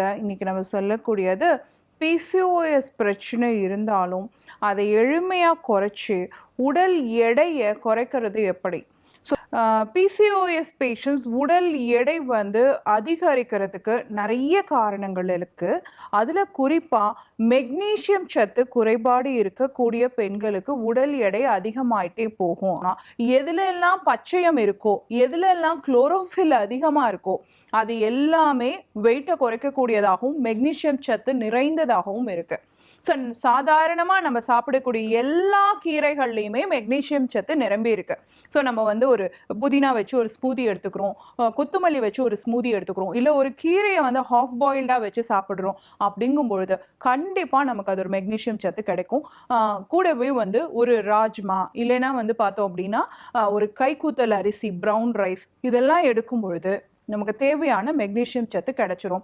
இன்னைக்கு நம்ம சொல்லக்கூடியது பிசிஓஎஸ் பிரச்சனை இருந்தாலும் அதை எளிமையாக குறைச்சி உடல் எடையை குறைக்கிறது எப்படி? ஸோ பிசிஓஎஸ் பேஷண்ட்ஸ் உடல் எடை அதிகரிக்கிறதுக்கு நிறைய காரணங்கள் இருக்குது. அதில் குறிப்பாக மெக்னீஷியம் சத்து குறைபாடு இருக்கக்கூடிய பெண்களுக்கு உடல் எடை அதிகமாயிட்டே போகும். எதுலெல்லாம் பச்சையம் இருக்கோ, எதுலெல்லாம் குளோரோஃபில் அதிகமாக இருக்கோ, அது எல்லாமே வெயிட்டை குறைக்கக்கூடியதாகவும் மெக்னீஷியம் சத்து நிறைந்ததாகவும் இருக்கு. சாதாரணமாக நம்ம சாப்பிடக்கூடிய எல்லா கீரைகள்லையுமே மெக்னீஷியம் சத்து நிரம்பி இருக்கு. ஸோ நம்ம ஒரு புதினா வச்சு ஒரு ஸ்மூதி எடுத்துக்கிறோம், கொத்தமல்லி வச்சு ஒரு ஸ்மூதி எடுத்துக்கிறோம், இல்லை ஒரு கீரையை ஹாஃப் பாயில்டாக வச்சு சாப்பிட்றோம். அப்படிங்கும் பொழுது கண்டிப்பாக நமக்கு அது ஒரு மெக்னீஷியம் சத்து கிடைக்கும். கூடவே ஒரு ராஜ்மா இல்லைன்னா பார்த்தோம் அப்படின்னா ஒரு கைக்கூத்தல் அரிசி, ப்ரௌன் ரைஸ் இதெல்லாம் எடுக்கும் பொழுது நமக்கு தேவையான மெக்னீஷியம் சத்து கிடைச்சிரும்.